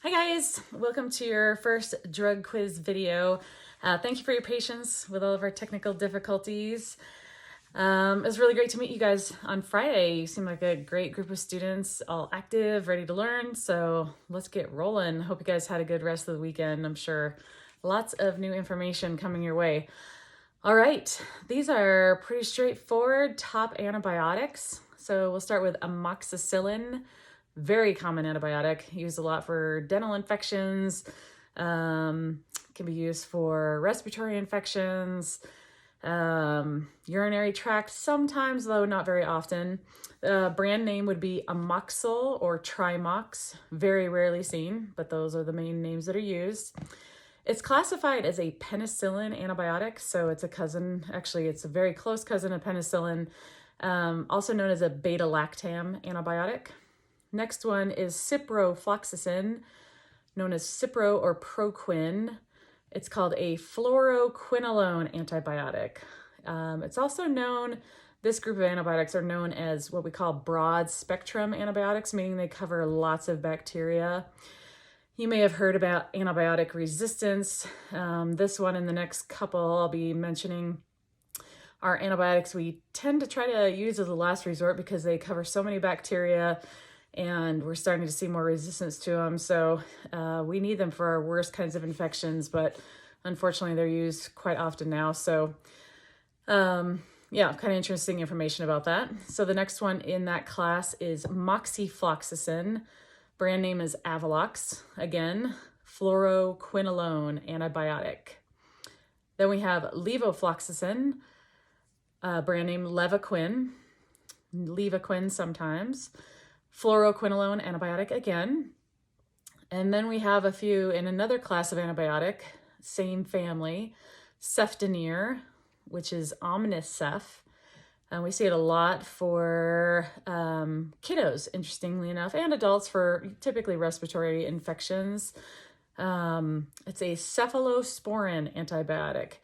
Hi guys, welcome to your first drug quiz video. Thank you for your patience with all of our technical difficulties. It was really great to meet you guys on Friday. You seem like a great group of students, all active, ready to learn. So let's get rolling. Hope you guys had a good rest of the weekend. I'm sure lots of new information coming your way. All right, these are pretty straightforward top antibiotics. So we'll start with amoxicillin. Very common antibiotic, used a lot for dental infections, can be used for respiratory infections, urinary tract sometimes, though not very often. Brand name would be Amoxil or Trimox, very rarely seen, but those are the main names that are used. It's classified as a penicillin antibiotic, so it's a cousin, actually it's a very close cousin of penicillin, also known as a beta-lactam antibiotic. Next one is ciprofloxacin, known as Cipro or Proquin. It's called a fluoroquinolone antibiotic. It's also known, this group of antibiotics are known as what we call broad spectrum antibiotics, meaning they cover lots of bacteria. You may have heard about antibiotic resistance. This one and the next couple I'll be mentioning are antibiotics we tend to try to use as a last resort because they cover so many bacteria and we're starting to see more resistance to them. So we need them for our worst kinds of infections, but unfortunately they're used quite often now. So yeah, kind of interesting information about that. So the next one in that class is moxifloxacin. Brand name is Avelox. Again, fluoroquinolone antibiotic. Then we have levofloxacin, brand name Levaquin, Levaquin sometimes. Fluoroquinolone antibiotic again. And then we have a few in another class of antibiotic, same family, cefdinir, which is Omnicef. And we see it a lot for kiddos, interestingly enough, and adults for typically respiratory infections. It's a cephalosporin antibiotic.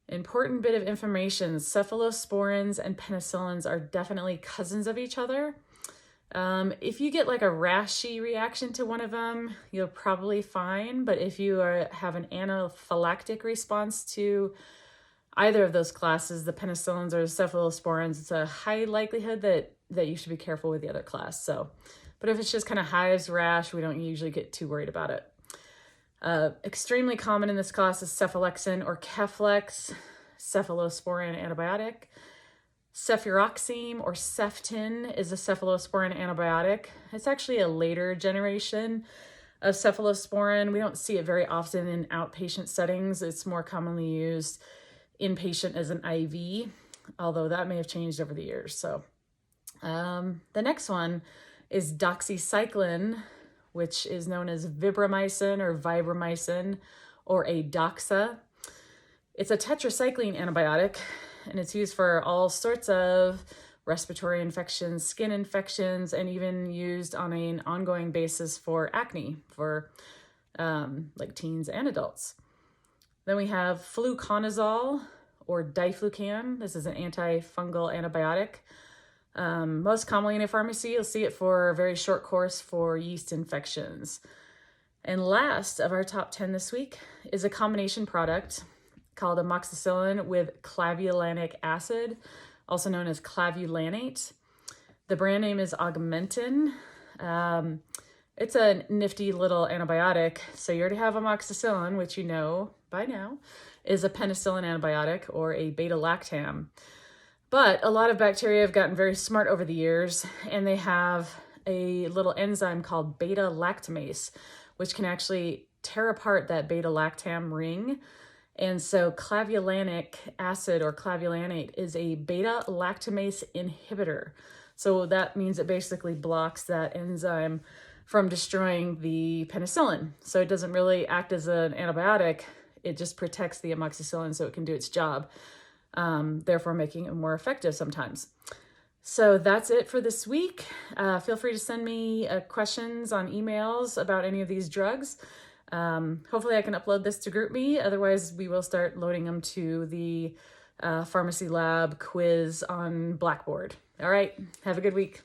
Important bit of information, cephalosporins and penicillins are definitely cousins of each other. If you get like a rashy reaction to one of them, you'll probably fine. But if you have an anaphylactic response to either of those classes, the penicillins or the cephalosporins, it's a high likelihood that you should be careful with the other class. So, but if it's just kind of hives, rash, we don't usually get too worried about it. Extremely common in this class is cephalexin or Keflex, cephalosporin antibiotic. Cefuroxime or Ceftin is a cephalosporin antibiotic. It's actually a later generation of cephalosporin. We don't see it very often in outpatient settings. It's more commonly used inpatient as an IV, although that may have changed over the years. So the next one is doxycycline, which is known as vibramycin or vibromycin or a doxa. It's a tetracycline antibiotic, and it's used for all sorts of respiratory infections, skin infections, and even used on an ongoing basis for acne for like teens and adults. Then we have fluconazole or diflucan. This is an antifungal antibiotic. Most commonly in a pharmacy, you'll see it for a very short course for yeast infections. And last of our top 10 this week is a combination product called amoxicillin with clavulanic acid, also known as clavulanate. The brand name is Augmentin. It's a nifty little antibiotic. So you already have amoxicillin, which you know by now is a penicillin antibiotic or a beta-lactam. But a lot of bacteria have gotten very smart over the years, and they have a little enzyme called beta-lactamase, which can actually tear apart that beta-lactam ring. And so clavulanic acid or clavulanate is a beta-lactamase inhibitor. So that means it basically blocks that enzyme from destroying the penicillin. So it doesn't really act as an antibiotic. It just protects the amoxicillin so it can do its job, therefore making it more effective sometimes. So that's it for this week. Feel free to send me questions on emails about any of these drugs. Hopefully I can upload this to GroupMe. Otherwise, we will start loading them to the pharmacy lab quiz on Blackboard. All right, have a good week.